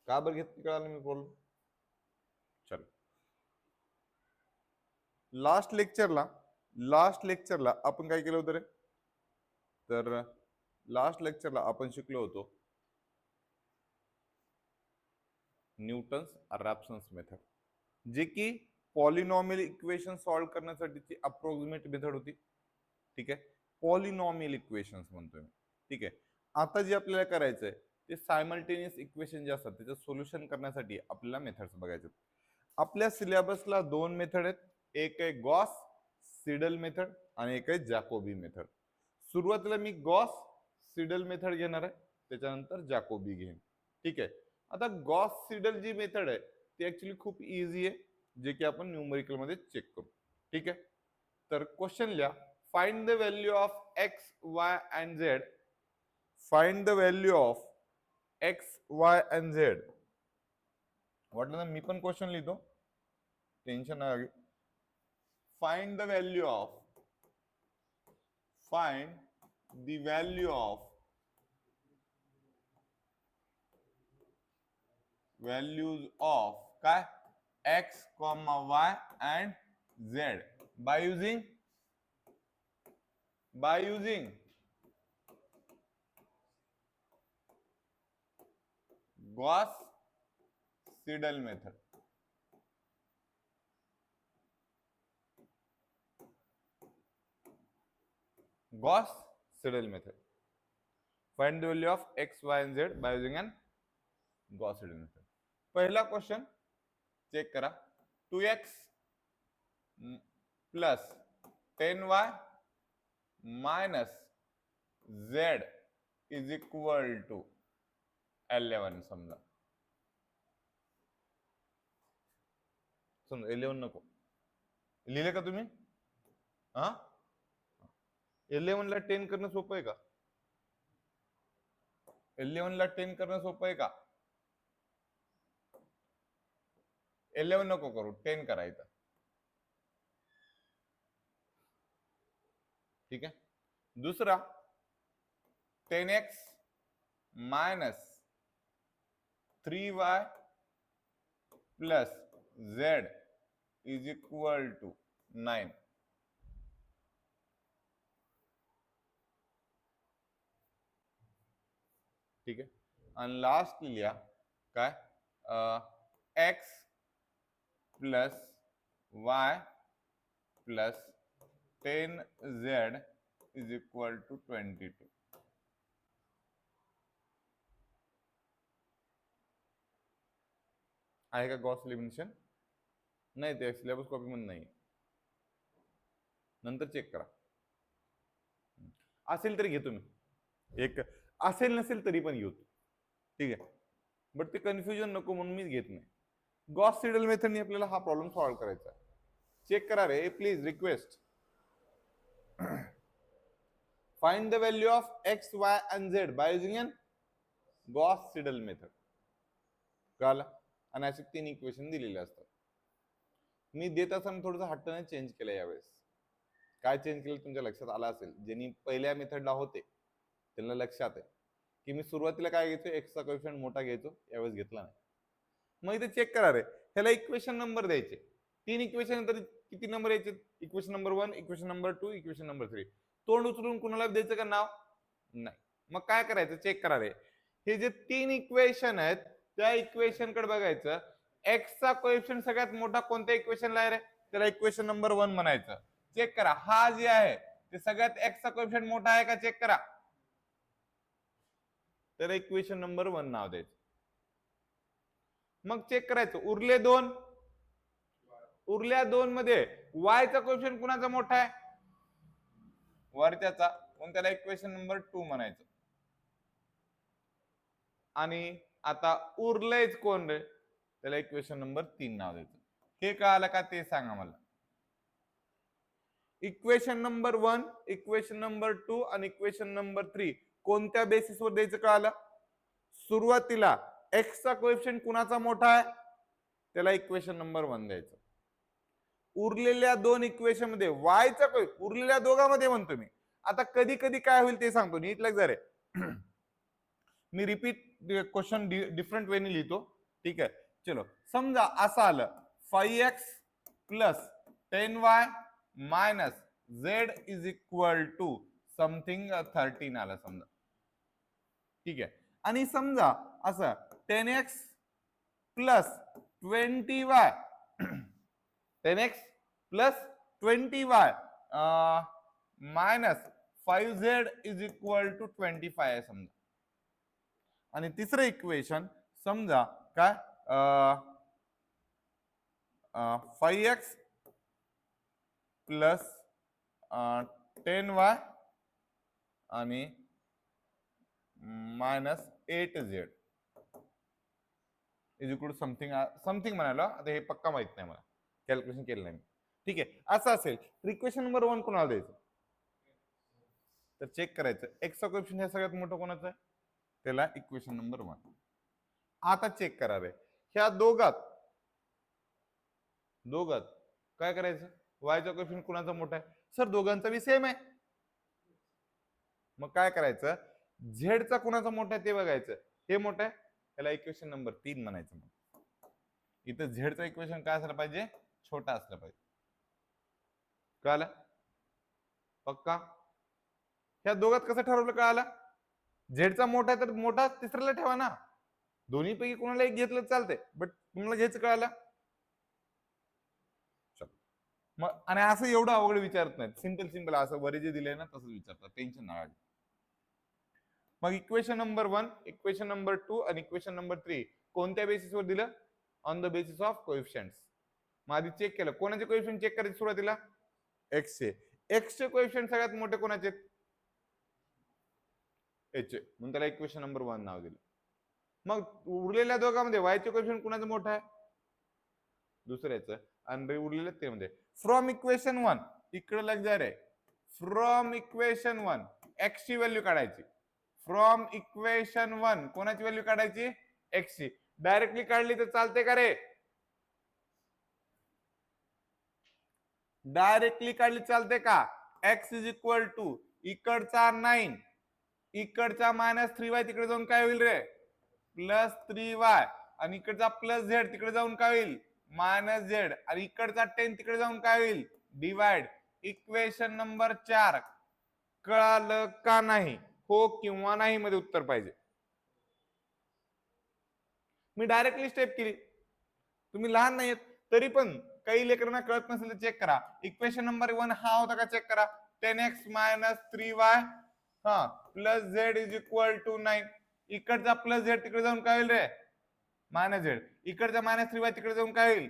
का बरं घेतली कळालं मी प्रॉब्लेम. चल लास्ट लेक्चरला आपण काय केलं होतं रे. तर लास्ट लेक्चरला आपण शिकलो होतो न्यूटन्स रॅप्सन्स मेथड, जे की पॉलिनॉमियल इक्वेशन सॉल्व्ह करण्यासाठीची अप्रॉक्सिमेट मेथड होती. ठीक आहे, पॉलिनॉमियल इक्वेशन्स म्हणतोय मी. ठीक आहे, आता जे आपल्याला करायचंय ते सायमल्टेनियस इक्वेशन जे असतात त्याचं सोल्युशन करण्यासाठी आपल्याला मेथड्स बघायचे. आपल्या सिलेबसला दोन मेथड आहेत, एक आहे गॉस सिडल मेथड आणि एक आहे जॅकोबी मेथड. सुरुवातीला मी गॉस सिडल मेथड घेणार आहे, त्याच्यानंतर जॅकोबी घेईन. ठीक आहे, आता गॉस सिडल जी मेथड आहे ती ऍक्च्युली खूप इझी आहे, जे की आपण न्यूमेरिकल मध्ये चेक करू. ठीक आहे, तर क्वेश्चन लिहा. Find the value of X Y and Z. Find the value of X Y and Z. वाटलं ना मी पण क्वेश्चन लिहितो, टेन्शन नाही. Find the value of values of काय X comma Y and Z by using Gauss Seidel method. Gauss Seidel method. Find the value of X Y and Z by using an Gauss Seidel method. पहिला question check करा. 2x plus 10y minus z is equal to 11. समजा 11 नको लिहिले का तुम्ही? हा, 11 ला 10 करणं सोपं आहे का? 11 ला 10 करणं सोपं आहे का? 11 नको करू, 10 करायचं. ठीक आहे, दुसरा 10x minus 3y plus z is equal to 9. ठीक आहे, आणि लास्ट लिहा काय x plus y plus 10z is equal to 22. आहे का गॉस एलिमिनेशन? नाही, ते सिलेबस कॉपी मध्ये नाही, नंतर चेक करा. असेल तरी घेतो मी, एक असेल नसेल तरी पण घेतो. ठीक आहे, बट ते कन्फ्युजन नको म्हणून मी घेत नाही. गॉस सिडल मेथडने आपल्याला हा प्रॉब्लेम सॉल्व्ह करायचा आहे. चेक करा रे please, request. Find the value of X Y and Z by using an Gauss Seidel method. कळालं? आणि असे 3 इक्वेशन दिलेले असतात. मी देत असताना थोडंसं हट्टाने चेंज केलं यावेळेस. काय चेंज केलं तुमच्या लक्षात आलं असेल, ज्यांनी पहिल्या मेथडला होते त्यांना लक्षात आहे की मी सुरुवातीला काय घ्यायचो, एक्सचा कोएफिशियंट मोठा घ्यायचो, यावेळेस घेतला नाही. मग इथे चेक करा रे, ह्याला इक्वेशन नंबर द्यायचे. 3 इक्वेशन नंतर किती नंबर यायचे? Equation number 1, equation number 2, equation number 3. तोंड उचलून कुणाला द्यायचं का नाव? नाही. मग काय करायचं, चेक करा रे, हे जे 3 इक्वेशन आहेत त्या इक्वेशन कडे बघायचं. एक्सचा कोएफिशियंट सगळ्यात मोठा कोणत्या इक्वेशनला आहे रे? त्याला इक्वेशन नंबर 1 म्हणायचं. चेक करा, हा जे आहे ते सगळ्यात एक्सचा कोएफिशियंट मोठा आहे का? चेक करा. त्याला इक्वेशन नंबर 1 नाव द्यायचं. मग चेक करायचं उरल्या दोन मध्ये वायचा कोएफिशियंट कुणाचा मोठा आहे? वरच्याचा, म्हणून त्याला इक्वेशन नंबर 2 म्हणायचं. आणि आता उरलेच कोण रे? त्याला इक्वेशन नंबर 3 नाव द्यायचं. हे कळालं का ते सांगा मला. इक्वेशन नंबर 1, इक्वेशन नंबर 2 आणि इक्वेशन नंबर 3 कोणत्या बेसिसवर द्यायचं कळालं? सुरुवातीला एक्सचा कोएफिशियंट कुणाचा मोठा आहे त्याला इक्वेशन नंबर 1 द्यायचं. उरलेल्या दोन इक्वेशन मध्ये वायचा उरलेल्या दोघांमध्ये म्हणतो मी. आता कधी कधी काय होईल ते सांगतो, नीट लग जरे. मी रिपीट क्वेश्चन डिफरंट वेने लिहितो, ठीक आहे. चलो समजा असं आलं 5x plus 10y minus z is equal to something 13 आलं समजा. ठीक आहे. आणि समजा असं 10x plus 20y 10x plus 20y minus 5z is equal to 25 आहे समजा. आणि तिसरं इक्वेशन समजा काय 5x प्लस 10y आणि minus 8z is equal to something something म्हणाला. आता हे पक्का माहित नाही मला, कॅल्क्युलेशन केलं नाही. ठीक आहे. असं असेल तर इक्वेशन नंबर 1 कोणाला द्यायचं, तर चेक करायचं एक्सचा कोएफिशियंट हे सगळ्यात मोठं कोणाचं आहे, त्याला इक्वेशन नंबर 1. आता चेक करा रे, ह्या दोघात काय करायचं, वायचा कोएफिशियंट कोणाचा मोठा आहे, सर दोघांचा बी सेम आहे. मग काय करायचं, झेडचा कोणाचा मोठा आहे ते बघायचं, हे मोठं आहे, त्याला इक्वेशन नंबर 3 म्हणायचं. मग इथं झेडचा इक्वेशन काय असलं पाहिजे, छोटा असला पाहिजे. कळालं पक्का. ह्या दोघात कसं ठरवलं कळालं, झेडचा मोठा आहे तर मोठा तिसऱ्याला ठेवा ना, दोन्ही पैकी कोणाला एक घेतलं चालतंय, बट तुम्हाला घ्यायचं कळालं. मग आणि असं एवढं अवघड विचारत नाहीत, सिंपल असं वरी जे दिले ना तसंच विचारतात, टेन्शन नाही. मग इक्वेशन नंबर 1, इक्वेशन नंबर 2 आणि इक्वेशन नंबर 3 कोणत्या बेसिसवर दिलं, ऑन द बेसिस ऑफ कोएफिशियंट्स. मग आधी चेक केलं, कोणाचे कोएफिशियंट चेक करायचे सुरुवातीला, एक्स चे. एक्स चे कोएफिशियंट सगळ्यात मोठे कोणाचे, एच चे, म्हणून त्याला इक्वेशन नंबर 1 नाव दिलं. मग उरलेल्या दोघांमध्ये वायचे कोएफिशियंट कोणाचं मोठं आहे, दुसऱ्याचं. आणि उरलेले ते मध्ये फ्रॉम इक्वेशन 1 इकडे लग जा रे, फ्रॉम इक्वेशन 1 एक्स ची व्हॅल्यू काढायची. फ्रॉम इक्वेशन 1 कोणाची व्हॅल्यू काढायची, एक्स ची. डायरेक्टली काढली तर चालते का रे, डायरेक्टली काढली चालते का. एक्स इज इक्वल टू इकडचा 9 इकडचा -3y तिकडे जाऊन काय होईल रे, +3y आणि इकडचा +z तिकडे जाऊन काय होईल, -z आणि इकडचा 10 तिकडे जाऊन काय होईल, डिवाइड. इक्वेशन नंबर 4 कळालं का नाही, हो किंवा नाही मध्ये उत्तर पाहिजे. मी डायरेक्टली स्टेप केली, तुम्ही लहान नाहीत तरी पण काही लेकरांना कळत नसेल तर चेक करा. इक्वेशन नंबर 1 हा होता का, चेक करा. 10x - 3y plus z is equal to 9. इकडचा प्लस झेड तिकडे जाऊन काय होईल रे, -z. इकडचा -3y तिकडे जाऊन काय होईल,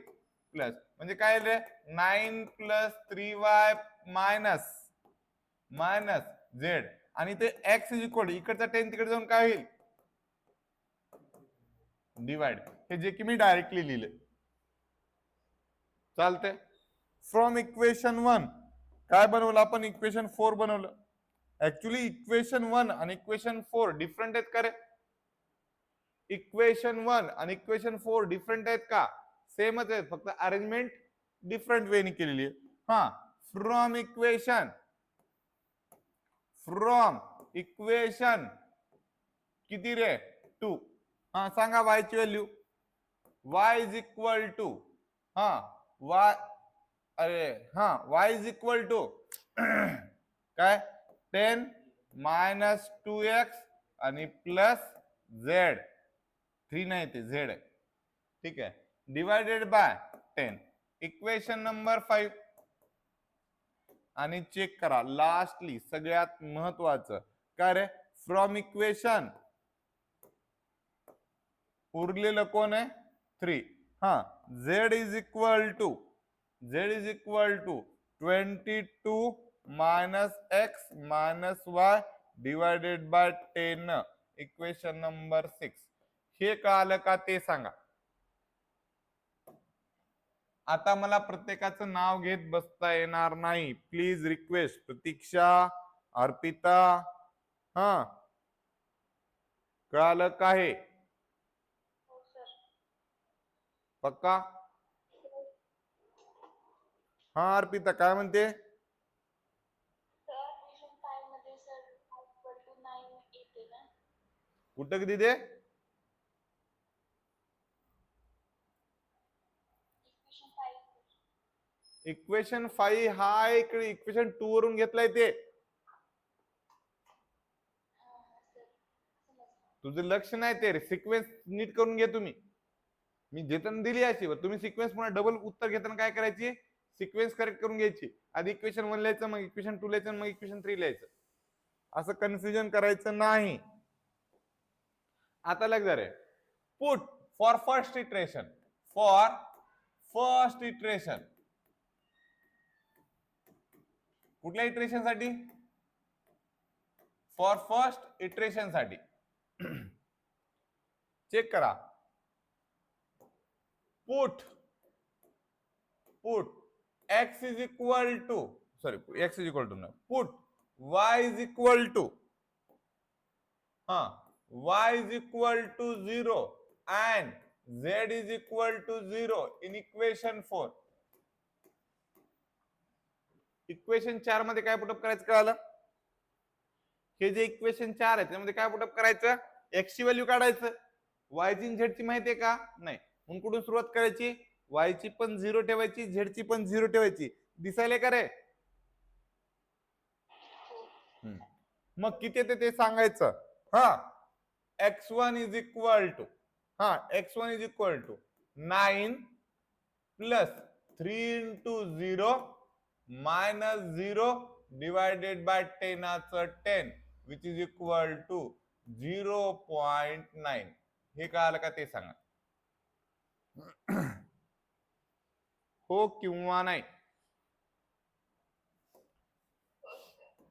प्लस. म्हणजे काय रे, 9 + 3y मायनस z आणि ते x इज इक्वल इकडचा 10 तिकडे जाऊन काय होईल, डिवाइड. हे जे की मी डायरेक्टली लिहिले चालते. फ्रॉम इक्वेशन 1 काय बनवलं आपण, इक्वेशन 4 बनवलं. ऍक्च्युली इक्वेशन 1 आणि इक्वेशन 4 डिफरंट आहेत का रे, इक्वेशन 1 आणि इक्वेशन 4 डिफरंट आहेत का, सेमच आहेत, फक्त अरेंजमेंट डिफरंट वेनी केलेली आहे. फ्रॉम इक्वेशन किती रे, 2. सांगा y ची value, y is equal to y, अरे y इज इक्वल टू काय 10 - 2x आणि प्लस z, 3 नाही ते z आहे. ठीक आहे, डिवायडेड बाय 10. इक्वेशन नंबर 5 आणि चेक करा लास्टली सगळ्यात महत्वाचं काय रे, फ्रॉम इक्वेशन उरलेलं कोण आहे, 3. z is equal to 22 - x - y divided by 10. Equation number 6. हे कळालं का ते सांगा. आता मला प्रत्येकाचं नाव घेत बसता येणार नाही, प्लीज रिक्वेस्ट. प्रतीक्षा, अर्पिता, कळालं का हे, पक्का. अर्पिता काय म्हणते, कुठं किती दे, इक्वेशन 5 हा इकडे इक्वेशन 2 वरून घेतलाय ते. तुझं लक्ष नाही ते सिक्वेन्स नीट करून घे तुम्ही. मी देताना दिली अशी तुम्ही सिक्वेन्स पुन्हा डबल उत्तर घेताना काय करायची, सिक्वेन्स करेक्ट करून घ्यायची. आधी इक्वेशन 1 लिहायचं, मग इक्वेशन 2 लिहायचं, मग इक्वेशन 3 लिहायचं. असं कन्फ्युजन करायचं नाही. आता लग रे पुट फॉर फर्स्ट इटरेशन, कुठल्या इटरेशन साठी, फॉर फर्स्ट इटरेशन साठी. चेक करा, put x is equal to x is equal to put y is equal to y is equal to 0 and z is equal to 0 in equation 4. Equation 4 मध्ये काय put up करायचं कळालं? हे जे equation 4 आहे त्यामध्ये काय पुटअप करायचं, x ची व्हॅल्यू काढायचं, y ची z ची माहितीये का नाही, म्हणून कुठून सुरुवात करायची, y ची पण 0 ठेवायची, z ची पण 0 ठेवायची. दिसायले का रे? मग किती येते ते सांगायचं. x1 is equal to x1 is equal to 9 plus 3 into 0 minus 0 divided by 10 which is equal to 0.9. हे कळालं का ते सांगा. हो किंवा नाही.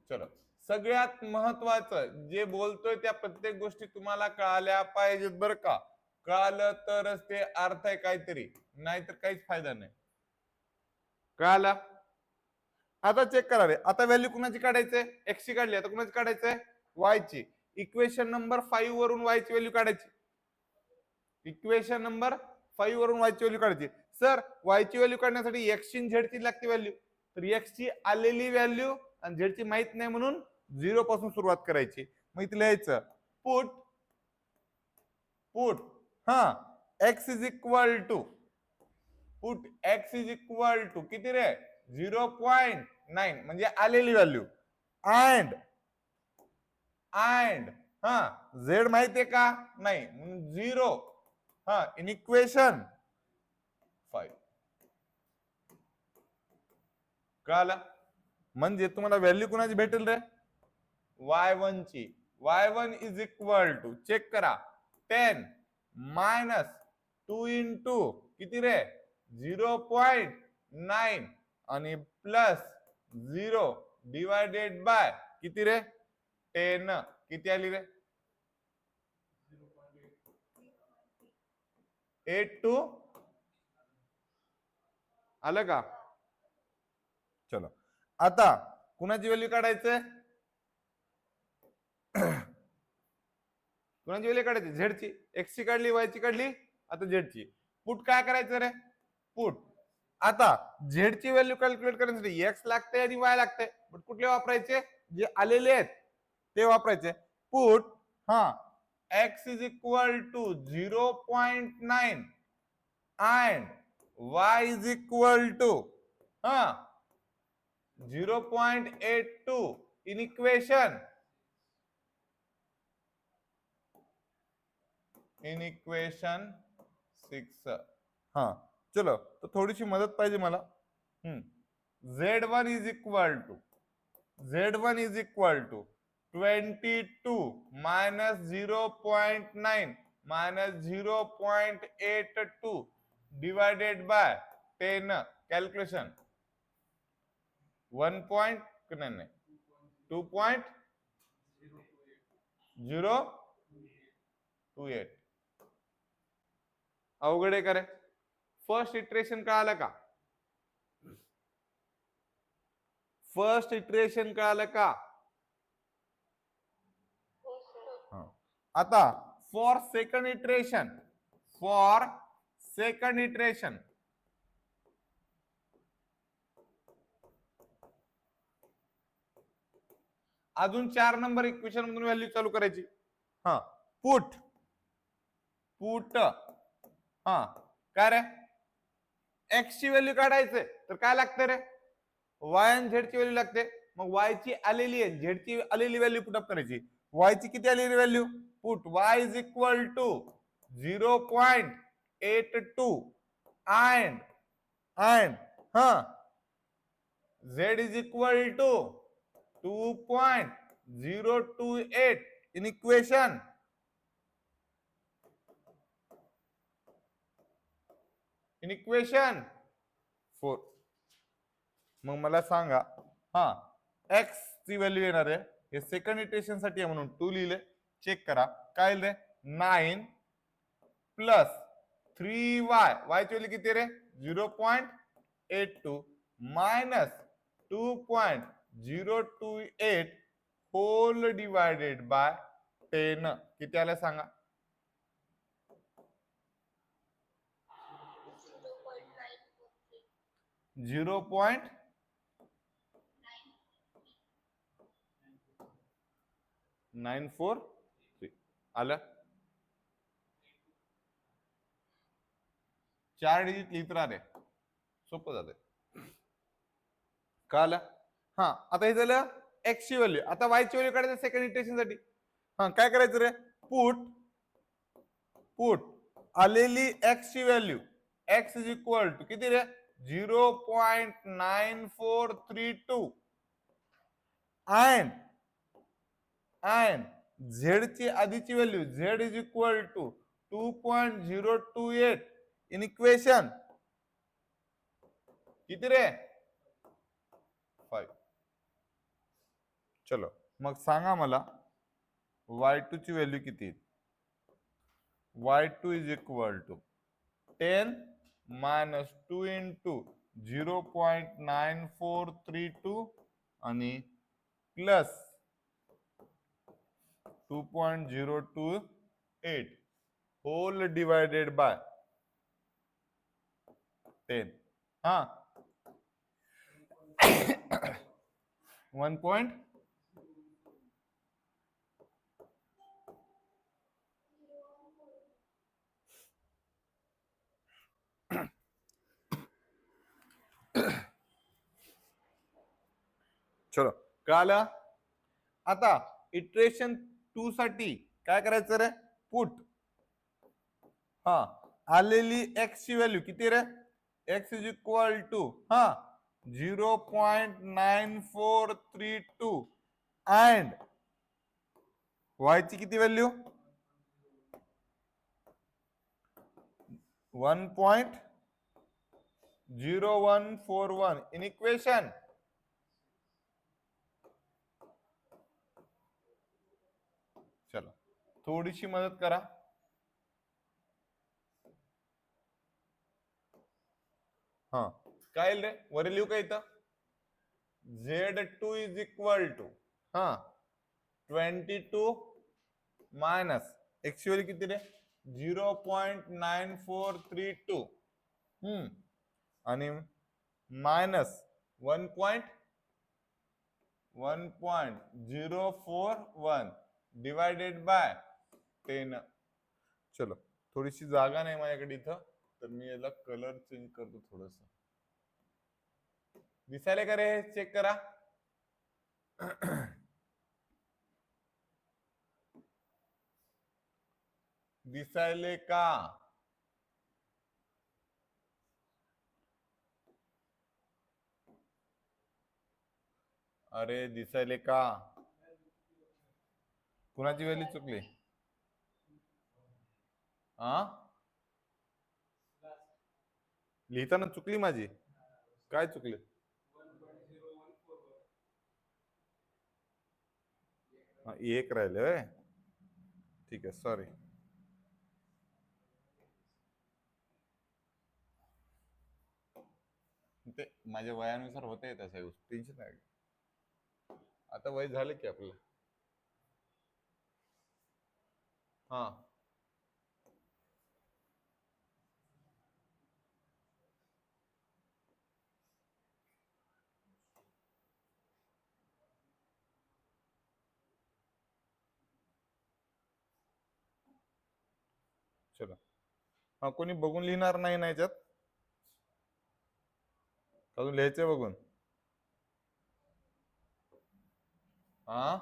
चलो, सगळ्यात महत्वाचं जे बोलतोय त्या प्रत्येक गोष्टी तुम्हाला कळाल्या पाहिजेत बरं का. कळालं तरच ते अर्थ आहे काहीतरी, नाहीतर काहीच फायदा नाही. कळालं? आता चेक करा रे, आता व्हॅल्यू कुणाची काढायचंय, x ची काढली, आता कुणाची काढायचंय, y ची. इक्वेशन नंबर 5 वरून y ची व्हॅल्यू काढायची. इक्वेशन नंबर 5 वरून y ची व्हॅल्यू काढायची. सर y ची व्हॅल्यू काढण्यासाठी x ची z ची लागते व्हॅल्यू, तर x ची आलेली व्हॅल्यू आणि z ची माहित नाही म्हणून 0 पासून सुरुवात करायची. मग इथे लिहायचं put x is equal to किती रे, 0.9 म्हणजे आलेली व्हॅल्यू, अँड z माहितीये का नाही, 0 इन इक्वेशन 5. कळालं? म्हणजे तुम्हाला व्हॅल्यू कुणाची भेटेल रे, y1 ची. y1 is equal to, check करा, 10 मायनस 2 इंटू किती रे, 0.9 आणि प्लस 0 डिवायडेड बाय किती रे, 10. किती आली रे, 82 आलं का. चलो, आता कुणाची व्हॅल्यू काढायचं, कुणाची व्हॅल्यू काढायची, झेड ची. एक्स ची काढली, वाय ची काढली, आता झेड ची. पुट काय करायचं रे, पुट. आता झेड ची व्हॅल्यू कॅल्क्युलेट करण्यासाठी एक्स लागते आणि वाय लागते, पण कुठले वापरायचे, जे आलेले आहेत ते वापरायचे. Put x is equal to 0.9 and y is equal to 0.82 in equation 6. चलो, तो थोडीशी मदत पाहिजे मला. z1 is equal to 22 minus 0.9 minus 0.82 divided by 10. Calculation 2.028. अवघड आहे का रे. फर्स्ट इटरेशन कळालं का, फर्स्ट इटरेशन कळालं का. आता फॉर सेकंड इटरेशन, अजून 4 नंबर इक्वेशन मधून व्हॅल्यू चालू करायची. पुट काय रे, एक्स ची व्हॅल्यू काढायचंय, तर काय लागतं रे, वाय आणि झेड ची व्हॅल्यू लागते. मग वाय ची आलेली आहे, झेड ची आलेली व्हॅल्यू पुट अप करायची. वाय ची किती आलेली value, put Y is equal to 0.82 and हा z is equal to 2.028 in equation in equation 4. मग मला सांगा, हा x ची व्हॅल्यू येणार आहे, हे सेकंड इटरेशन साठी आहे म्हणून 2 लिहिले. चेक करा काय लिहिले, 9 प्लस 3y, y ची व्हॅल्यू किती रे 0.82 मायनस 2.028 होल डिवायडेड बाय 10 किती आलं सांगा. 0.943 आलं. 4 डिजिट लिहित राहते, सोपं जाते. कळलं. हा आता हे झालं एक्स ची व्हॅल्यू. आता वाय ची व्हॅल्यू काढायचं सेकंड इटरेशन साठी. हा काय करायचं रे, पुट आलेली एक्स ची value, x is equal to किती रे 0.9432 and झेड ची आधीची value Z is equal to 2.028 in equation किती रे 5. चलो मग सांगा मला y2 ची व्हॅल्यू किती. y2 is equal to 10 minus 2 into 0.9432 आणि प्लस 2.028 होल डिवायडेड बाय 10. हा 1. चलो कळलं. आता इटरेशन 2 साठी काय करायचं रे, पुट हा आलेली एक्स ची व्हॅल्यू किती रे, एक्स इज इक्वल टू हा 0.9432 अँड वाय ची किती व्हॅल्यू 1.0141 इन इक्वेशन. चला थोडीशी मदत करा. हा काय रे वर लिहू का इथं, Z2 इज इक्वल टू हा 22 मायनस एक्स व्हॅल्यू किती रे 0.9432 आणि मायनस 1.041 डिवायडेड बाय 10. चलो थोडीशी जागा नाही माझ्याकडे इथं, तर मी याला कलर चेंज करतो थोडस. दिसायला का रे, चेक करा. दिसायले का, अरे दिसायले का, कुणाची व्हॅल्यू चुकली. हा लिहिताना चुकली माझी, काय चुकली. एक राहिले, ठीक आहे सॉरी. ते माझ्या वयानुसार होते तसं टेन्शन आहे. आता वय झालं की आपलं. हा चलो, हा कोणी बघून लिहिणार नाही ना याच्यात. अजून लिहायचंय बघून. हा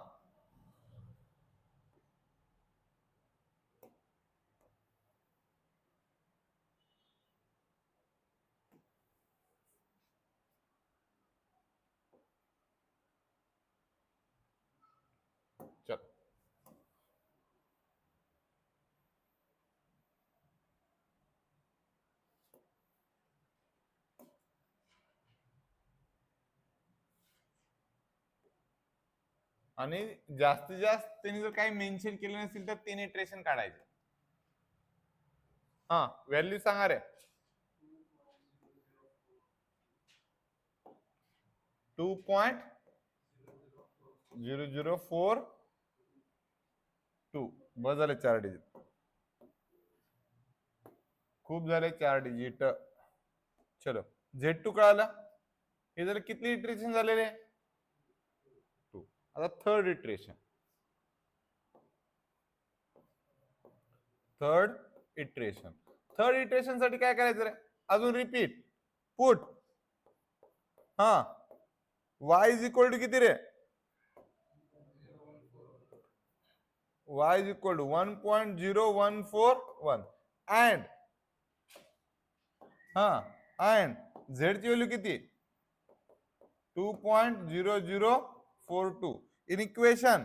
चल. आणि जास्तीत जास्त त्यांनी जर काही मेन्शन केलं नसेल तर 3 इटरेशन काढायचे. हा व्हॅल्यू सांगा रे. 2.0042 बस झाले 4 डिजिट. खूप झाले 4 डिजिट. चलो Z2 कळाला. हे जर किती इटरेशन झालेले 2. आता थर्ड इटरेशन. थर्ड इटरेशन साठी काय करायचं रे. अजून रिपीट पुट. हा y इज इक्वल टू किती रे. y is equal to 1.0141 and and z ची व्हॅल्यू किती 2.0042 इन इक्वेशन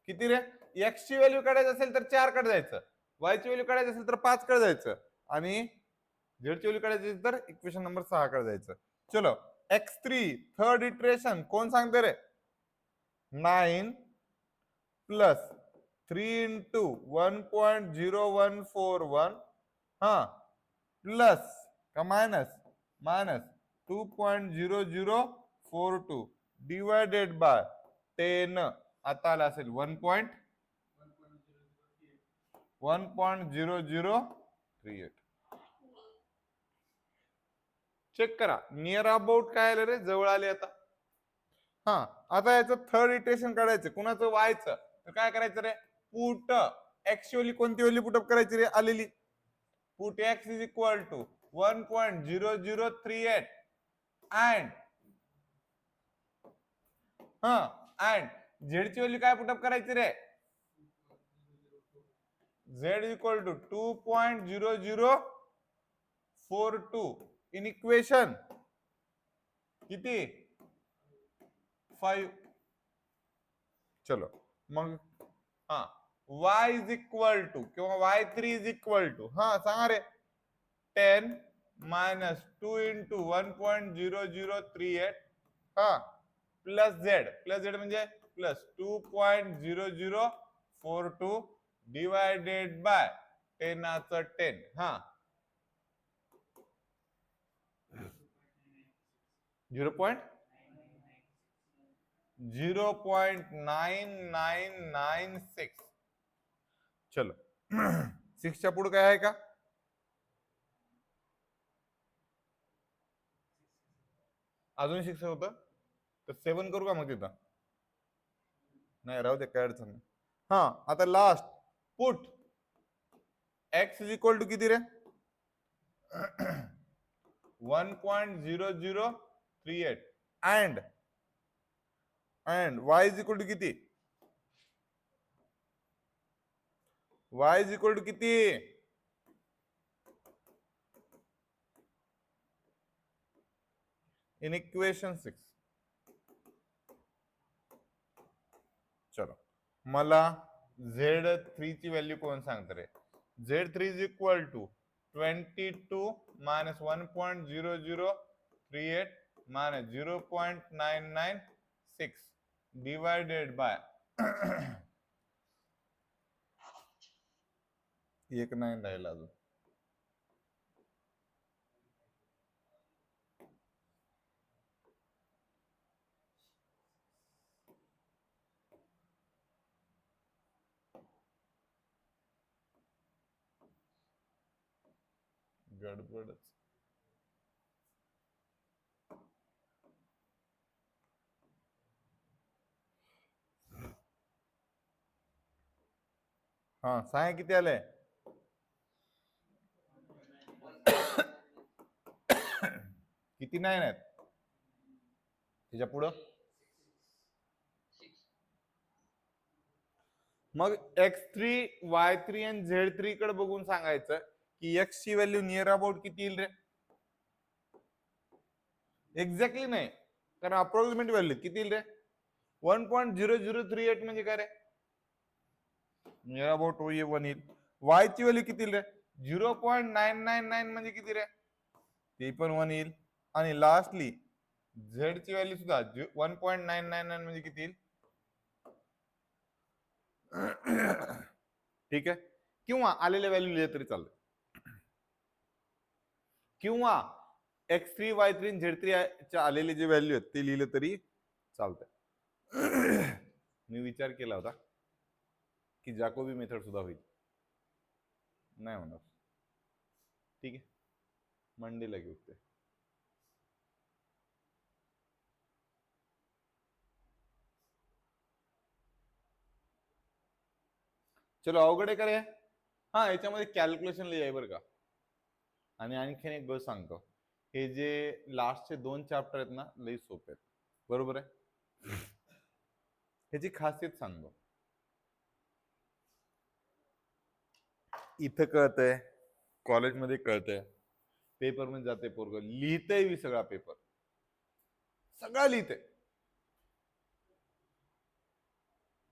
किती रे. x ची व्हॅल्यू काढायची असेल तर 4 कडे जायचं, y ची व्हॅल्यू काढायची असेल तर 5 कडे जायचं आणि z ची व्हॅल्यू काढायची असेल तर इक्वेशन नंबर 6 कडे जायचं. चलो x3 थर्ड इटरेशन कोण सांगते रे. 9 प्लस 3 इंटू 1.0141 हा प्लस का मायनस 2.0042 डिवायडेड बाय 10. आता आला असेल 1.0038. चेक करा नियर अबाउट काय आलं रे. जवळ आले आता. हा आता याचं थर्ड इटरेशन काढायचं कुणाचं व्हायचं तर काय करायचं रे. पुट ऍक्च्युअली कोणती व्हॅल्यू पुटअप करायची रे आलेली. Put x is equal to 1.0038 and and z ची व्हॅल्यू काय पुटअप करायची रे. z is equal to 2.0042 in equation किती 5. चलो मग हा y इज इक्वल टू किंवा y3 इज इक्वल टू सांगा रे 10 मायनस 2 इंटू 1.0038 प्लस z म्हणजे प्लस 2.0042 डिवायडेड बाय 10 0.9996. चलो 6 च्या पुढे काय आहे का. अजून 6 होतं तर 7 करू का मग तिथं. नाही राहू दे काय अडचण नाही. आता last put x is equal to किती रे 1.0038 and y is equal to किती y इज इक्वल टू किती इन इक्वेशन 6. चलो मला Z3 ची व्हॅल्यू कोण सांगत रे. Z3 is equal to 22 minus 1.0038 minus 0.996 divided by 1 9 राहिला अजून. गडबडच. सांगा किती आलंय किती 9 आहेत त्याच्या पुढं? मग x3 y3 आणि z3 कडे बघून सांगायचं की x ची व्हॅल्यू नियर अबाउट किती येईल रे? एक्झॅक्टली नाही, कारण अप्रॉक्सिमेट व्हॅल्यू किती येईल रे? 1.0038 म्हणजे काय रे? नियर अबाउट 1 येईल. y ची व्हॅल्यू किती येईल रे? 0.999 म्हणजे किती रे? ते पण 1 येईल. आणि लास्टली z ची व्हॅल्यू सुद्धा 1.999 म्हणजे किती येईल? ठीक आहे, किंवा आलेल्या व्हॅल्यू लिहिले तरी चालतं, किंवा x3 y3 z3 च्या आलेले जे व्हॅल्यू आहेत ते लिहिलं तरी चालतंय. मी विचार केला होता की जॅकोबी मेथड सुद्धा होईल, नाही होणार. ठीक आहे, मंडेला घेऊ ते. चलो अवघड आहे का रे? हा, याच्यामध्ये कॅल्क्युलेशन लिहाय बरं का. आणि आणखीन एक गोष्ट सांगतो, हे जे लास्टचे 2 चॅप्टर आहेत ना, लई सोपे आहेत. बरोबर आहे? ह्याची खासियत सांगतो. इथं कळतंय, कॉलेजमध्ये कळतंय, पेपर मध्ये जाते पोरग लिहितंय बी सगळा पेपर, सगळं लिहितंय.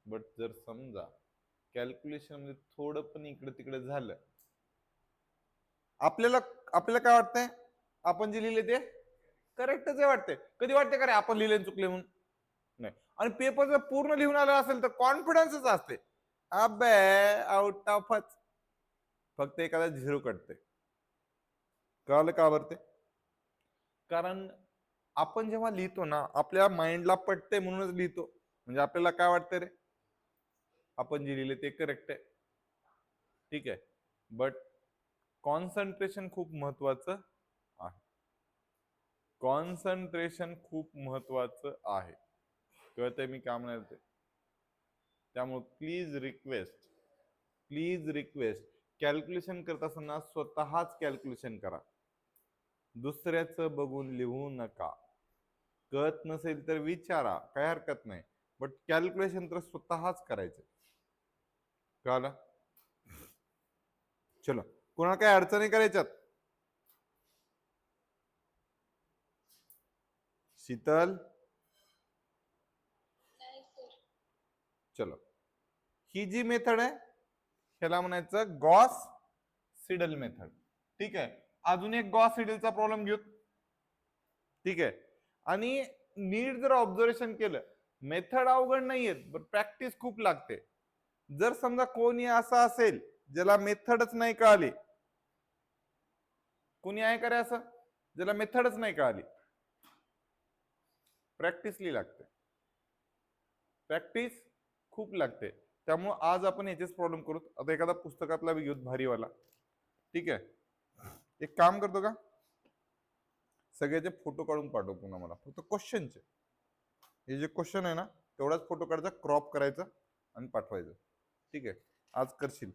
बट जर समजा कॅल्क्युलेशन मध्ये थोडं पण इकडे तिकडे झालं, आपल्याला आपल्याला काय वाटतंय? आपण जे लिहिले ते करेक्टच आहे वाटते. कधी वाटते का रे आपण लिहिले चुकले म्हणून? नाही. आणि पेपर जर पूर्ण लिहून आला असेल तर कॉन्फिडन्सच असते, अबे आउट ऑफच, फक्त एखादा झिरो कटते. कळलं का बरं ते? कारण आपण जेव्हा लिहितो ना, आपल्या माइंडला पटते म्हणूनच लिहितो. म्हणजे आपल्याला काय वाटतं रे, आपण जे लिहिले ते करेक्ट आहे. ठीक आहे, बट कॉन्सन्ट्रेशन खूप महत्वाचं आहे. कॉन्सन्ट्रेशन खूप महत्वाचं आहे. कळतंय मी काय म्हणाल ते? त्यामुळे प्लीज रिक्वेस्ट कॅल्क्युलेशन करत असताना स्वतःच कॅल्क्युलेशन करा, दुसऱ्याचं बघून लिहू नका. कळत नसेल तर विचारा, काय हरकत नाही, बट कॅल्क्युलेशन तर स्वतःच करायचं. कळलं? चलो, कोणाला काय अडचणी करायच्यात? शीतल? चलो, ही जी मेथड आहे ह्याला म्हणायचं गॉस सिडल मेथड. ठीक आहे, अजून एक गॉस सिडलचा प्रॉब्लेम घेऊ. ठीक आहे, आणि नीट जर ऑब्झर्वेशन केलं, मेथड अवघड नाहीये, पण प्रॅक्टिस खूप लागते. जर समजा कोणी असं असेल ज्याला मेथडच नाही कळाली, कोणी आहे का रे असं ज्याला मेथडच नाही कळाली? प्रॅक्टिसली लागते, प्रॅक्टिस खूप लागते. त्यामुळे आज आपण याचेच प्रॉब्लेम करू. आता एखादा पुस्तकातला बी घेऊ भारीवाला. ठीक आहे, एक काम करतो का, सगळ्याचे फोटो काढून पाठव पुन्हा मला, फक्त क्वेश्चनचे. हे जे क्वेश्चन आहे ना तेवढाच फोटो काढायचा, क्रॉप करायचा आणि पाठवायचं. ठीक आहे, आज करशील?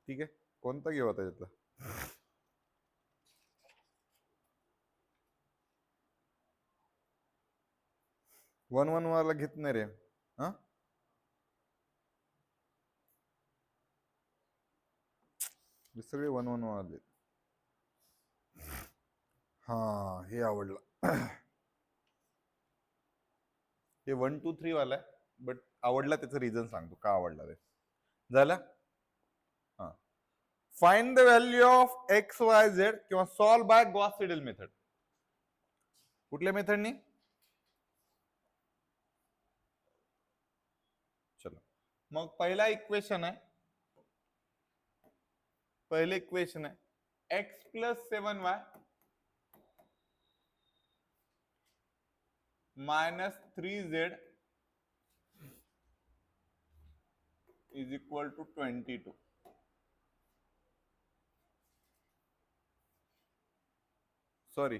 ठीक आहे, कोणता घेऊ आता यातला? 1-1 वाला घेत नाही रे. हा, सगळे 1-1 वाले. हा, हे आवडलं. हे 1-2-3 वाला आहे, बट आवडला त्याचं रिझन सांगतो का आवडला ते. झालं? हा, find the value of X Y Z किंवा solve by Gauss Seidel method. कुठल्या मेथडनी? चलो, मग पहिला इक्वेशन आहे, पहिले इक्वेशन आहे x plus 7y minus 3z is equal to 22. Sorry,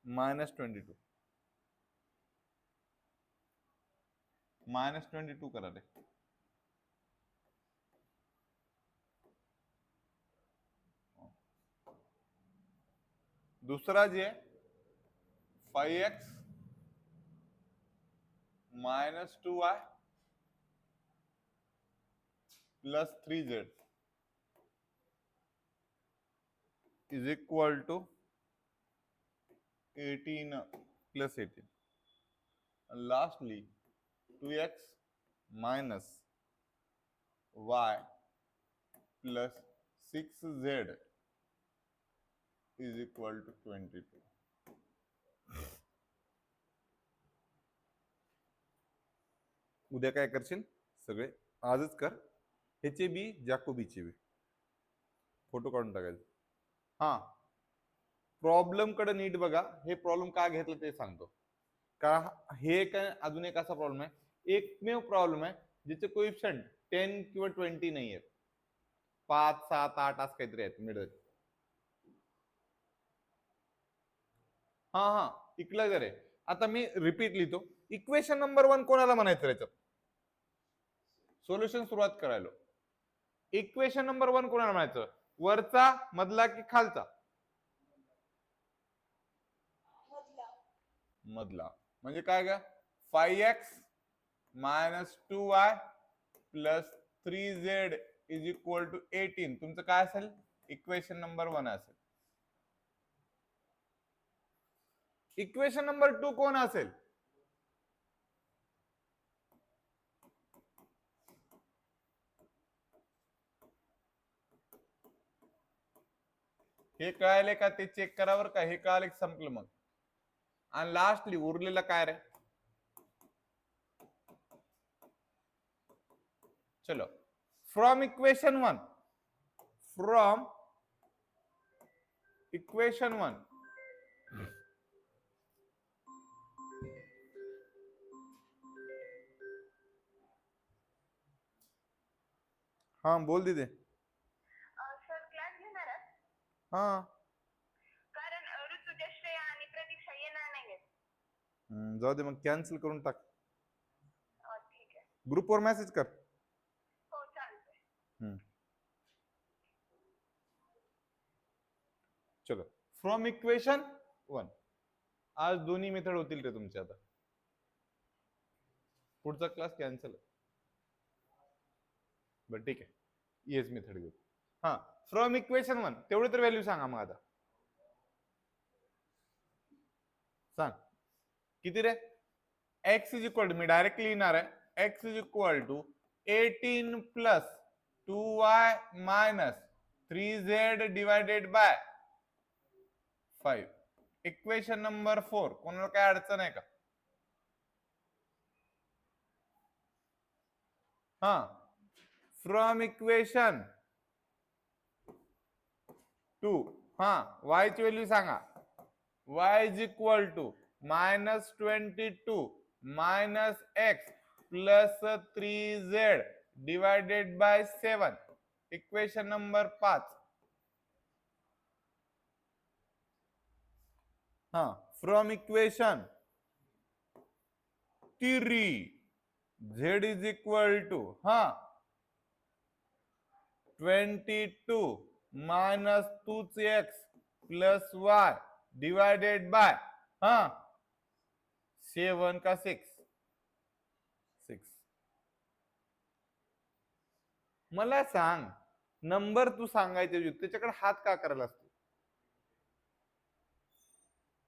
-22. -22 करा रे. दुसरा जे 5x minus 2y plus 3z is equal to 18 plus 18. And lastly, 2x minus y plus 6z is equal to 22. उद्या काय करशील सगळे आजच कर ह्याचे बी जाकोबीचे बी फोटो काढून टाकायचे. हा प्रॉब्लेम कडे नीट बघा. हे प्रॉब्लेम का घेतलं ते सांगतो. का हे काय अजून एक असा प्रॉब्लेम आहे, एकमेव प्रॉब्लेम आहे जिचे कोइफिशियंट 10 किंवा 20 नाही आहेत, 5 7 8 असं काहीतरी आहेत मिळत. हा इकलं जर आहे. आता मी रिपीट लिहितो. इक्वेशन नंबर 1 कोणाला म्हणायचं याच्यात सोल्युशन सुरुवात करायला. इक्वेशन नंबर 1 कोणाला म्हणायचं, वरचा मधला की खालचा? मधला. म्हणजे काय का 5x minus 2y plus 3z is equal to 18 तुमचं काय असेल, इक्वेशन नंबर 1 असेल. इक्वेशन नंबर 2 कोण असेल? हे कळाले का ते चेक करावर का हे कळाले संपलं मग. आणि लास्टली उरलेलं काय रे, चलो फ्रॉम इक्वेशन 1 हा बोल दीदी. सर क्लास घेणार आहात? हा कारण ऋतुजा, श्रेया आणि प्रतीक्षा येणार नाहीयेत. जाऊ दे मग कॅन्सल करून टाक. ठीक आहे. ग्रुपवर मेसेज कर. हो चालतंय. चलो फ्रॉम इक्वेशन 1 आज दोन्ही मेथड होतील ते तुमचे. आता पुढचा क्लास कॅन्सल. बरं ठीक आहे, येस मेथड घेऊ. हा फ्रॉम इक्वेशन 1 तेवढे तर व्हॅल्यू सांगा मग. आता सांग किती रे. x इज इक्वल टू, मी डायरेक्टली लिहिणार आहे, x is equal to 18 plus 2y minus 3z divided by 5. Equation number 4 कोणाला काय अडचण आहे का? हा फ्रॉम इक्वेशन 2 हा y ची व्हॅल्यू सांगा. y is equal to -22 minus x plus 3z divided by 7. Equation number 5. हा from equation 3 z is equal to 22 minus 2x plus y divided by 7 का 6. मला सांग नंबर तू सांगायचे त्याच्याकडे हात का करायला असतो?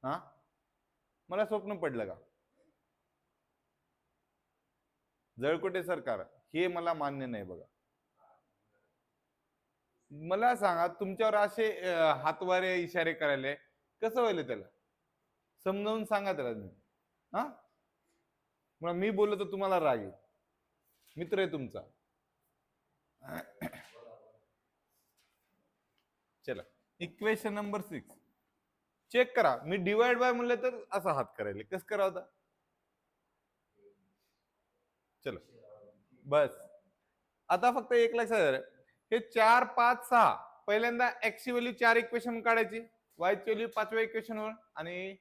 हा मला स्वप्न पडलं का? जळकोटे सरकार हे मला मान्य नाही बघा. मला सांगा तुमच्यावर असे हातवारे इशारे करायले कसं होईल त्याला? समजावून सांगा त्याला. हा मग मी बोललो तर तुम्हाला राग येईल. मित्र आहे तुमचा. चला इक्वेशन नंबर 6 चेक करा. मी डिवाइड बाय म्हणलं तर असा हात करायला कसं करा होता. चलो बस आता फक्त एक लक्षात हे 4 5 6 पहिल्यांदा x ची व्हॅल्यू 4 इक्वेशन काढायची, y ची व्हॅल्यू 5व्या इक्वेशन वर आणि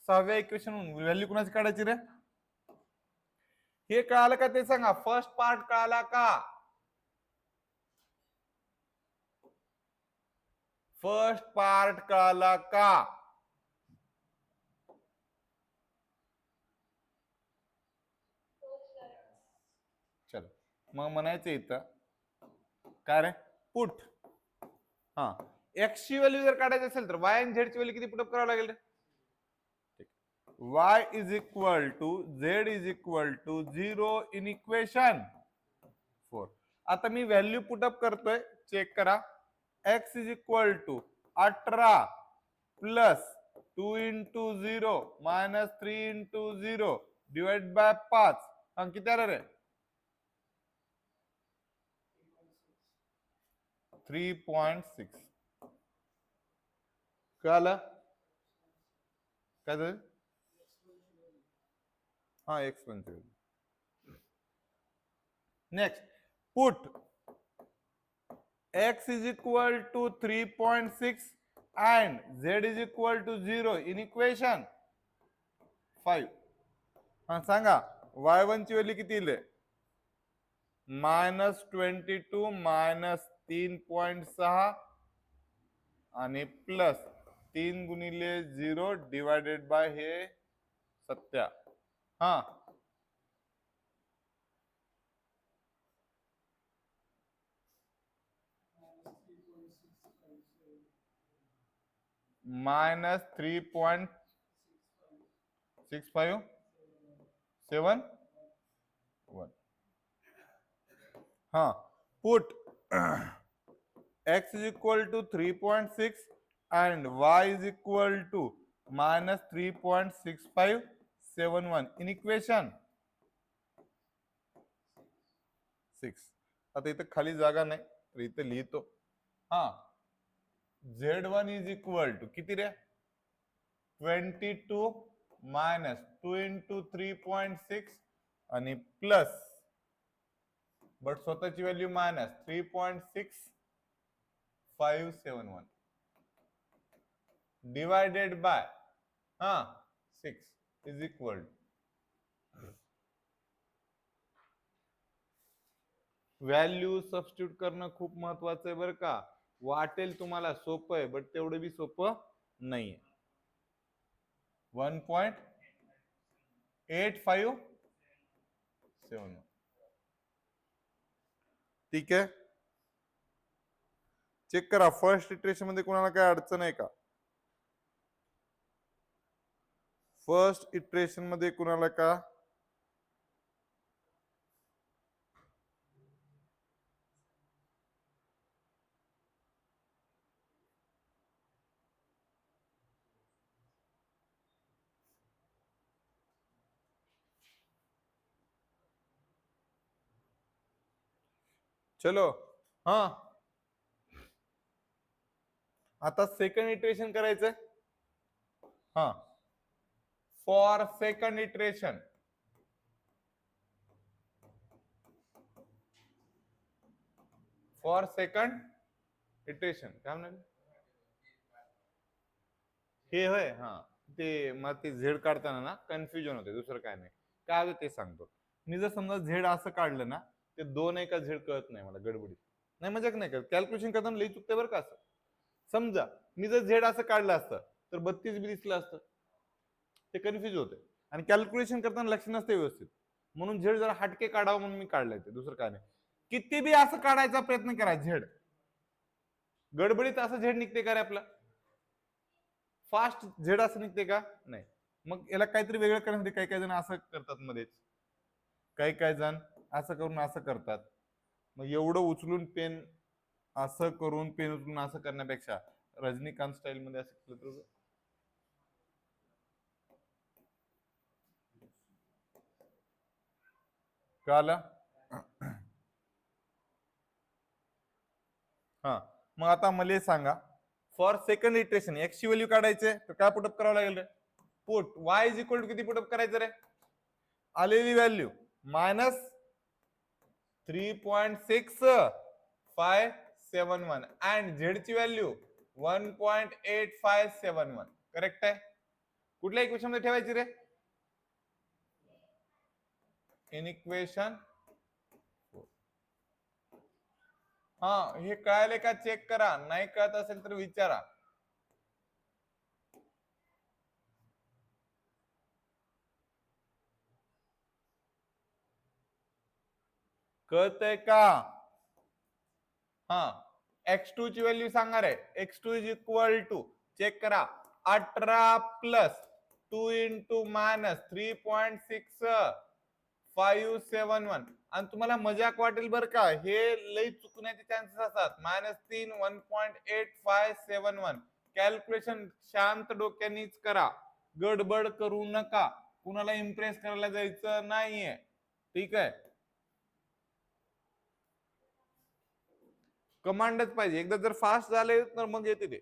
6व्या इक्वेशन वर व्हॅल्यू कुणाची काढायची रे? हे कळालं का ते सांगा. फर्स्ट पार्ट कळाला का? फर्स्ट पार्ट कळाला का? चल मग म्हणायचं इथं काय रे पुट हा एक्स ची व्हॅल्यू जर काढायची असेल तर वाय आणि झेड ची व्हॅल्यू किती पुटअप करावं लागेल रे y is equal to z is equal to 0 in equation 4. आता मी व्हॅल्यू पुटअप करतोय चेक करा x is equal to 18 plus 2 into 0 minus 3 into 0 divide by 5 हा किती आलं रे 3.6 कळलं काय झालं हा expensive next put x is equal to 3.6 and z is equal to 0 in equation 5 हा सांगा y1 ची व्हॅल्यू किती येईल -22 मायनस 3.6 आणि प्लस 3 गुणिले 0 डिवायडेड बाय हे 70 हा -3.6571 हा put x is equal to 3.6 and y is equal to -3.6571 in equation 6 आता इथं खाली जागा नाही तर इथं लिहितो हा z1 is equal to किती रे 22 मायनस 2 into 3.6 आणि प्लस बट स्वतःची व्हॅल्यू मायनस 3.6571 डिवायडेड बाय हा 6 इज इक्वल व्हॅल्यू सबस्टिट्यूट करणं खूप महत्वाचं आहे बरं का वाटेल तुम्हाला सोपं आहे बट तेवढं बी सोपं नाहीये 1.8571 ठीक आहे चेक करा फर्स्ट इटरेशन मध्ये कोणाला काय अडचण आहे का फर्स्ट इटरेशन मध्ये कोणाला का चलो हा आता सेकंड इटरेशन करायचंय हा for second iteration for second iteration काय म्हणाले हे होय हा ते मग ते झेड काढताना ना कन्फ्युजन होते दुसरं काय नाही काय होतं ते सांगतो मी जर समजा झेड असं काढलं ना ते 2 आहे का झेड कळत नाही मला गडबडीत नाही मजाक नाही करत कॅल्क्युलेशन करताना लई चुकते बरं का असं समजा मी जर झेड असं काढलं असतं तर 32 बी दिसलं असतं ते कन्फ्युज होते आणि कॅल्क्युलेशन करताना लक्ष नसते व्यवस्थित म्हणून झेड जरा हटके काढावं म्हणून मी काढलंय ते दुसरं काय नाही किती बी असं काढायचा प्रयत्न करा झेड गडबडीत असं झेड निघते का रे आपला फास्ट झेड असं निघते का नाही मग याला काहीतरी वेगळं करण्यासाठी काही काही जण असं करतात मध्येच काही जण असं करून असं करतात मग एवढं उचलून पेन असं करून पेन उचलून असं करण्यापेक्षा रजनीकांत स्टाईल मध्ये असं केलं तर कळालं हा मग आता मला सांगा फॉर सेकंड इटरेशन एक्स ची व्हॅल्यू काढायचे तर काय पुटअप करावं लागेल रे put Y is equal to किती पुटअप करायचं रे आलेली व्हॅल्यू मायनस 3.6571 अँड झेड ची व्हॅल्यू 1.8571 करेक्ट आहे कुठल्या इक्वेशन मध्ये ठेवायची रे इन इक्वेशन हा हे कळाले का चेक करा नाही कळत असेल तर विचारा कळतंय का? हा, x2 ची व्हॅल्यू सांगणार आहे. x2 is equal to, check करा, 18 प्लस 2 इंटू मायनस 3.6571. आणि तुम्हाला मजाक वाटेल बरं का, हे लई चुकण्याचे चान्सेस असतात. -3 1.8571. कॅल्क्युलेशन शांत डोक्यानेच करा, गडबड करू नका, कुणाला इम्प्रेस करायला जायचं नाहीये. ठीक आहे, कमांडच पाहिजे. एकदा जर फास्ट झाले तर मग येते ते,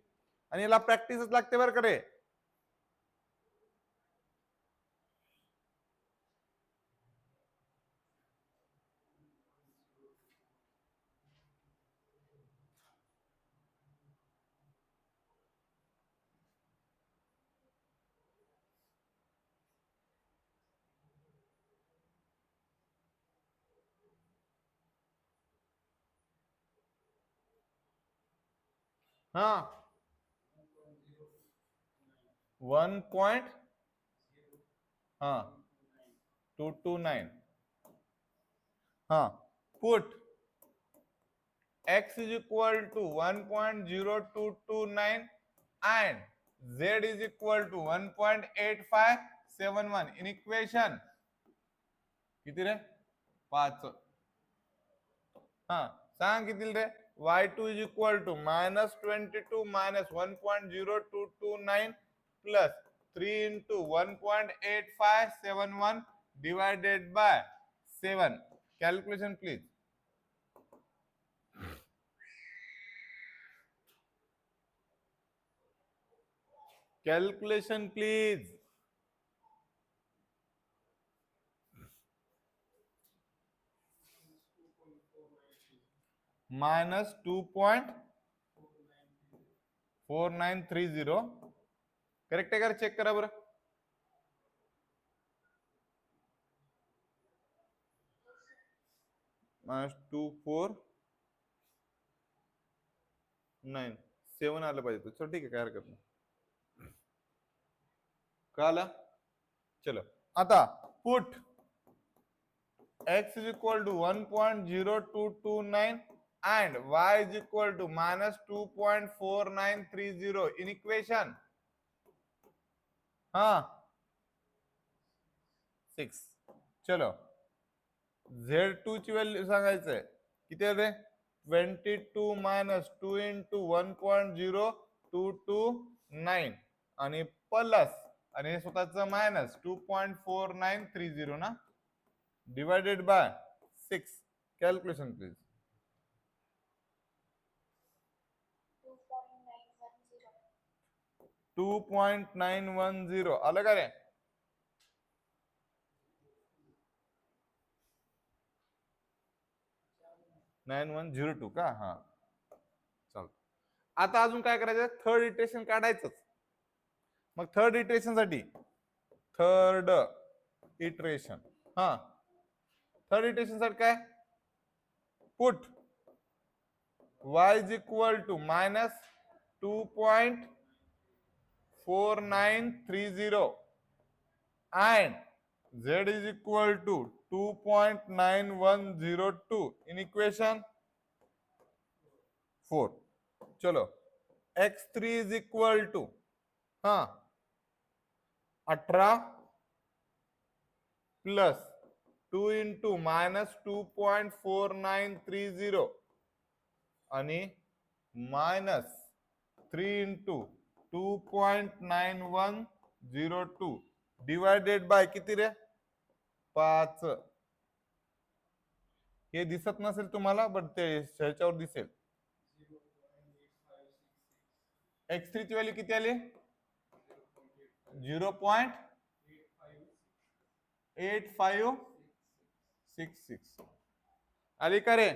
आणि याला प्रॅक्टिसच लागते बरं का रे. हा, 1. हा 229. हा, put x is equal to 1.0229 and z is equal to 1.8571 in equation किती रे? 5. हा, सांग किती रे? y2 is equal to -22 minus 1.0229 plus 3 into 1.8571 divided by 7. Calculation please. Calculation please. -2.4930. Correct आहे का? चेक करा बरं. -2497 आलं पाहिजे. चल ठीक आहे, काय हरकत नाही. कळालं? चलो आता put x is equal to 1.0229 and y is equal to -2.4930 in equation. हाँ 6. चलो z2 ची व्हॅल्यू सांगायचंय. किती आहे रे? 22 minus 2 into 1.0229 आणि प्लस आणि स्वतःच मायनस 2.4930 ना, डिवायडेड बाय 6. Calculation please. 2.910 आलं का रे? -9102 का? हा चालतं. आता अजून काय करायचं? थर्ड इटरेशन काढायचं. मग थर्ड इटरेशन साठी थर्ड इटरेशन काय? Put y is equal to -2.4930 and z is equal to 2.9102 in equation 4. चलो x3 is equal to 18 plus 2 into -2.4930 आणि -3 into 2.9102 डिवायडेड बाय किती रे? 5. हे दिसत नसेल तुम्हाला, बट ते ह्याच्यावर दिसेल. x3 ची व्हॅल्यू किती आली? 0.8566 आली का रे?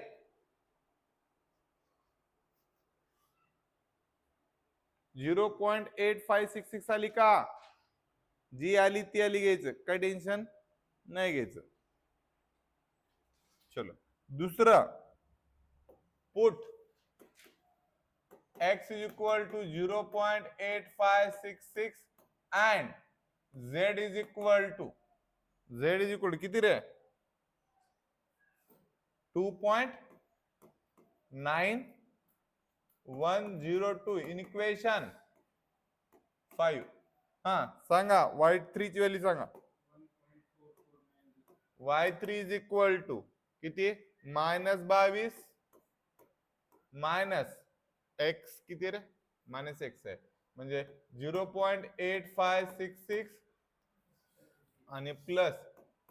0.8566 आली का? जी आली ती आली घ्यायचं, काय टेन्शन नाही घ्यायचं. चलो दुसरं, put x is equal to 0.8566 and z is equal to किती रे? 2.9102 इन इक्वेशन 5. हा सांगा y3 ची व्हॅल्यू सांगा. y3 इज इक्वल टू किती -22 मायनस एक्स किती रे मायनस एक्स आहे म्हणजे 0.8566 आणि प्लस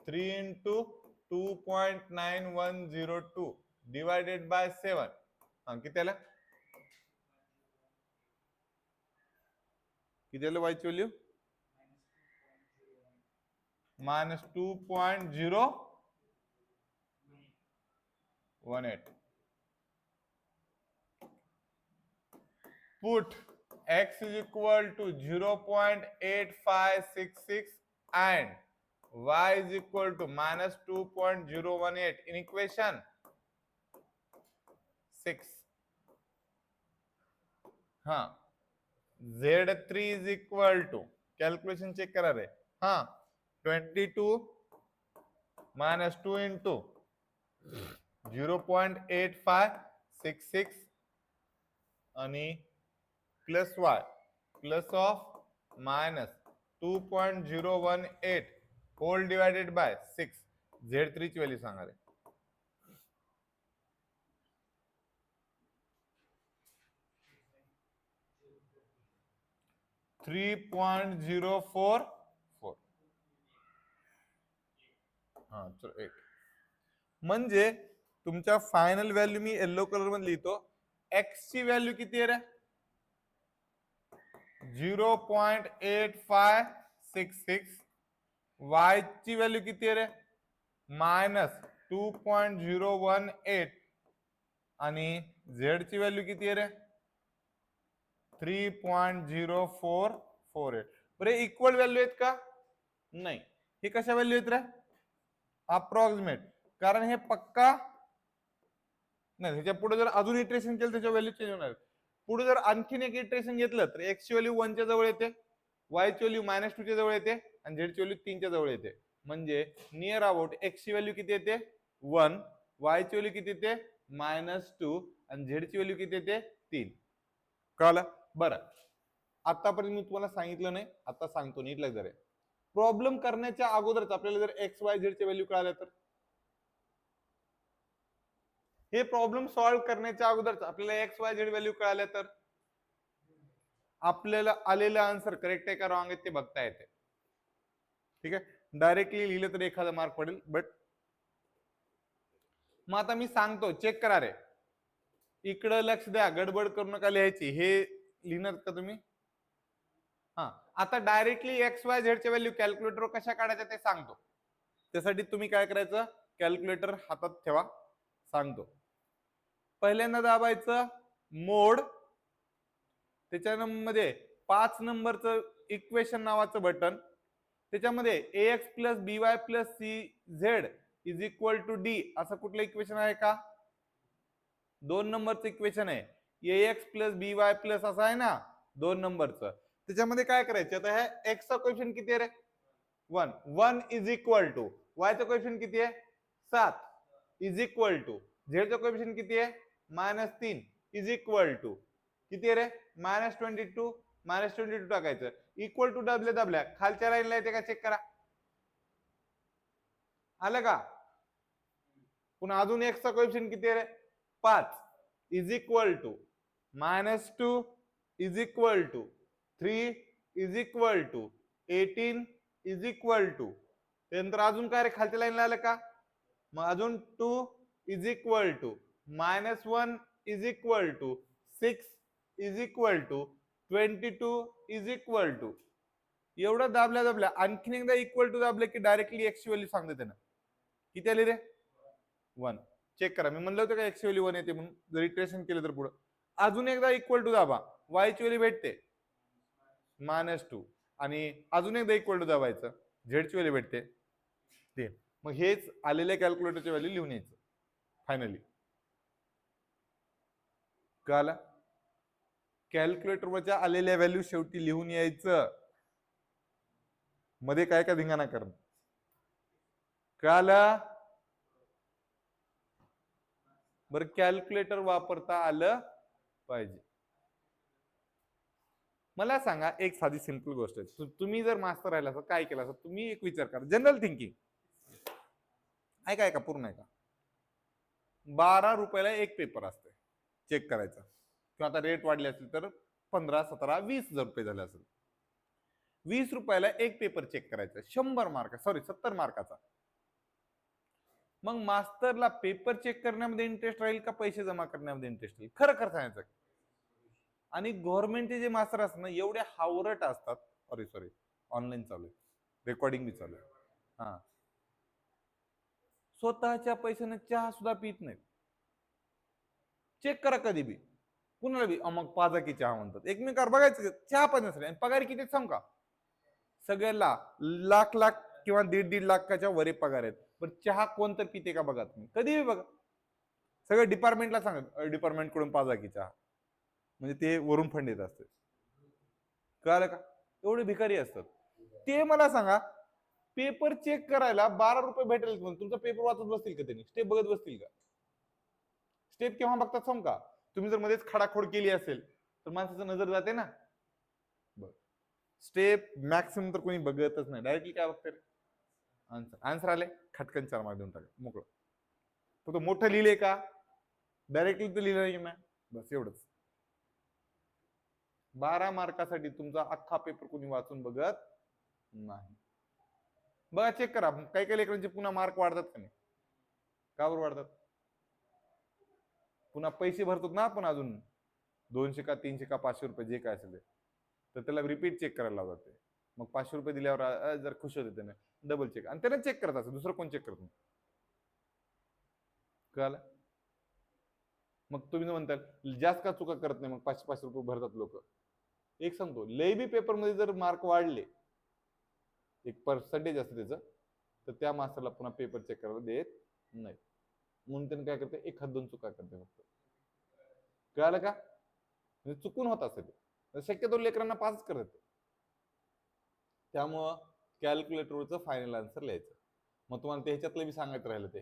3 इंटू 2.9102 डिवायडेड बाय 7. हा किती आला किती आलं वायची value -2.018. Put x is equal to 0.8566 and y is equal to -2.018 in equation 6. हा Z3 is equal to calculation check करा रे. हा 22 minus 2 into 0.8566 आणि plus y plus of -2.018 whole divided by 6. Z3 ची व्हॅल्यू सांगा रे. .044. हा चलो 8. म्हणजे तुमच्या फायनल व्हॅल्यू मी येलो कलर मध्ये लिहितो. एक्स ची व्हॅल्यू किती आहे रे 0.8566. वाय ची व्हॅल्यू किती आहे रे -2.018 आणि झेड ची व्हॅल्यू किती आहे रे 3.0448. बरे इक्वल व्हॅल्यू आहेत का नाही. हे कशा व्हॅल्यू आहेत रे अप्रॉक्सिमेट कारण हे पक्का नाही. ह्याच्या पुढे जर अजून इटरेशन केलं त्याच्या व्हॅल्यू चेंज होणार. पुढे जर आणखीन एक इटरेशन घेतलं तर एक्स ची व्हॅल्यू 1 च्या जवळ येते, वाय ची व्हॅल्यू -2 च्या जवळ येते आणि झेड ची व्हॅल्यू 3 च्या जवळ येते. म्हणजे नियर अबाउट एक्स ची व्हॅल्यू किती येते 1, वाय ची व्हॅल्यू किती येते -2 आणि झेड ची व्हॅल्यू किती येते 3. कळलं बरं. आतापर्यंत मी तुम्हाला सांगितलं नाही, आता सांगतो नीट लक्ष द्या. प्रॉब्लेम करण्याच्या अगोदरच आपल्याला जर एक्स वाय झेड चे व्हॅल्यू कळाल्या तर हे प्रॉब्लेम सॉल्व्ह करण्याच्या अगोदरच आपल्याला एक्स वाय झेड व्हॅल्यू कळाल्या तर आपल्याला आलेलं आन्सर करेक्ट आहे का रॉंग आहे ते बघता येते. ठीक आहे डायरेक्टली लिहिलं तर एखादा मार्क पडेल. बट मग आता मी सांगतो चेक करा रे. इकडं लक्ष द्या गडबड करू नका लिहायची. हे लिहिणार का तुम्ही. हा आता डायरेक्टली एक्स वाय झेड च्या व्हॅल्यू कॅल्क्युलेटर कशा काढायच्या ते सांगतो. त्यासाठी तुम्ही काय करायचं कॅल्क्युलेटर हातात ठेवा सांगतो. पहिल्यांदा दाबायचं मोड, त्याच्यामध्ये 5 नंबरचं इक्वेशन नावाचं बटन, त्याच्यामध्ये ax plus by plus cz is equal to d असं कुठलं इक्वेशन आहे का 2 नंबरचं इक्वेशन आहे. ax प्लस by प्लस असं आहे ना 2 नंबरचं. त्याच्यामध्ये काय करायचं आता हे x चा कोएफिशिएंट किती आहे रे 1. 1 इज इक्वल टू y चा कोएफिशिएंट किती आहे 7 इज इक्वल टू z चा कोएफिशिएंट किती आहे -3 इज इक्वल टू किती आहे रे -22 -22 टाकायचं इक्वल टू दाबल्या खालच्या लाईनला येते का चेक करा. आलं का. पुन्हा अजून x चा कोएफिशिएंट किती आहे रे 5 is equal to -2 is equal to 3 is equal to 18 is equal to त्यानंतर अजून काय रे खालच्या लाईनला आलं का मग अजून 2 is equal to -1 is equal to 6 is equal to 22 is equal to. एवढं दाबल्या आणखीन एकदा इक्वल टू दाबले की डायरेक्टली एक्स ची व्हॅल्यू सांगते त्यांना किती आली रे 1. चेक करा मी म्हणलं होतं का एक्स ची व्हॅल्यू 1 येते म्हणून. जर इटरेशन केलं तर पुढे अजून एकदा इक्वल टू दाबा वाय ची व्हॅल्यू भेटते -2 आणि अजून एकदा इक्वल टू दाबायचं झेड ची व्हॅल्यू भेटते 3. मग हेच आलेल्या कॅल्क्युलेटरची व्हॅल्यू लिहून यायचं फायनली. कळालं. कॅल्क्युलेटर वरच्या आलेल्या व्हॅल्यू शेवटी लिहून यायचं मध्ये काय का धिंगाणा करणं. कळालं. बरं कॅल्क्युलेटर वापरता आलं पाहिजे. मला सांगा एक साधी सिंपल गोष्ट आहे. तुम्ही जर मास्टर राहिला तर काय केलं असं तुम्ही एक विचार करा, जनरल थिंकिंग. ऐका ऐका पूर्ण ऐका. 12 रुपयाला एक पेपर असते चेक करायचा, किंवा आता रेट वाढले असतील तर 15, 17, 20 हजार रुपये झाले असेल. 20 रुपयाला एक पेपर चेक करायचा, 100 मार्क, सॉरी 70 मार्काचा. मग मास्टरला पेपर चेक करण्यामध्ये इंटरेस्ट राहील का पैसे जमा करण्यामध्ये इंटरेस्ट राहील? खरं खरं सांगायचं. आणि गव्हर्नमेंटचे जे मास्टर असतात ना एवढे हावरट असतात. सॉरी ऑनलाईन चालू आहे, रेकॉर्डिंग बी चालू आहे. हा, स्वतःच्या पैशाने चहा सुद्धा पित नाहीत. चेक करा कधी बी कुणाला बी, मग पाजाकी चहा म्हणतात एकमेकावर बघायचं चहा पाजण्यासाठी. आणि पगार किती सांग का? सगळ्याला लाख लाख किंवा 1.5-1.5 लाखाच्या वरे पगार आहेत, पण चहा कोण तर पिते का बघा तुम्ही, कधी बघा. सगळं डिपार्टमेंटला सांगत डिपार्टमेंट कडून पाजाकी चहा, म्हणजे ते वरून फंड येत असते. कळालं का? एवढे भिकारी असतात ते. मला सांगा पेपर चेक करायला 12 रुपये भेटेल म्हणून तुमचा पेपर वाचत बसतील का? त्यांनी स्टेप बघत बसतील का? स्टेप केव्हा बघतात सांग का? तुम्ही जर मध्येच खडाखोड केली असेल तर माणसाचं नजर जाते ना. बघ, स्टेप मॅक्सिमम तर कोणी बघतच नाही, डायरेक्टली काय बघते? आन्सर आले खटकन 4 मार्क देऊन टाका मोकळं. तो मोठं लिहिले का? डायरेक्टली तर लिहिलं नाही मॅम, बस एवढंच. 12 मार्कासाठी तुमचा अख्खा पेपर कोणी वाचून बघत नाही. बघा चेक करा, काही काही लेकरांचे पुन्हा मार्क वाढतात का नाही? का बरं वाढतात? पुन्हा पैसे भरतात ना आपण अजून 200 का 300 का 500 रुपये जे काय असेल ते, तर त्याला रिपीट चेक करायला लावतात ते. मग 500 रुपये दिल्यावर जर खुश होते त्याने डबल चेक, आणि त्याने चेक करत असं दुसरं कोण चेक करत नाही. कळालं? मग तुम्ही म्हणताल जास्त का चुका करत नाही, मग 500-500 रुपये भरतात लोक. एक सांगतो, लय बी पेपर मध्ये जर मार्क वाढले, एक पर्सेंटेज असतं त्याचं, तर त्या मास्टरला पुन्हा पेपर चेक करायला देत नाही. म्हणून त्याने काय करते, 1-2 चुका करते फक्त. कळालं का? म्हणजे चुकून होत असेल, शक्यतो लेकरांना पासच करत. त्यामुळं कॅल्क्युलेटरवरचं फायनल आन्सर लिहायचं. मग तुम्हाला ते ह्याच्यातलं बी सांगायचं राहिलं, ते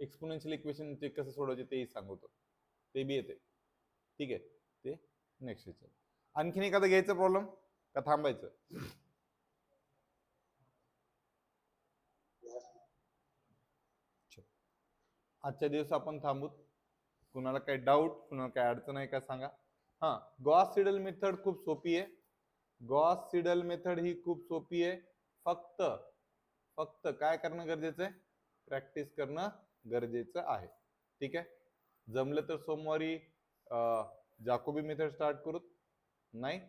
एक्सपोनेन्शियल इक्वेशन ते कसं सोडवायचे तेही सांगतो, ते बी येते. ठीक आहे, ते नेक्स्ट विचार. आणखीन एखादा घ्यायचं प्रॉब्लेम का थांबायचं? आजच्या दिवस आपण थांबूत. कुणाला काही डाऊट, कुणाला काही अडचण आहे का सांगा. हा, गॉस सिडल मेथड खूप सोपी आहे. गॉस सिडल मेथड ही खूप सोपी आहे. फक्त फक्त काय करणं गरजेचं आहे? प्रॅक्टिस करणं गरजेचं आहे. ठीक आहे, जमलं तर सोमवारी जाकोबी मेथड स्टार्ट करू, नाही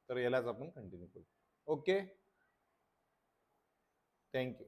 तर यालाच आपण कंटिन्यू करू. Okay, thank you.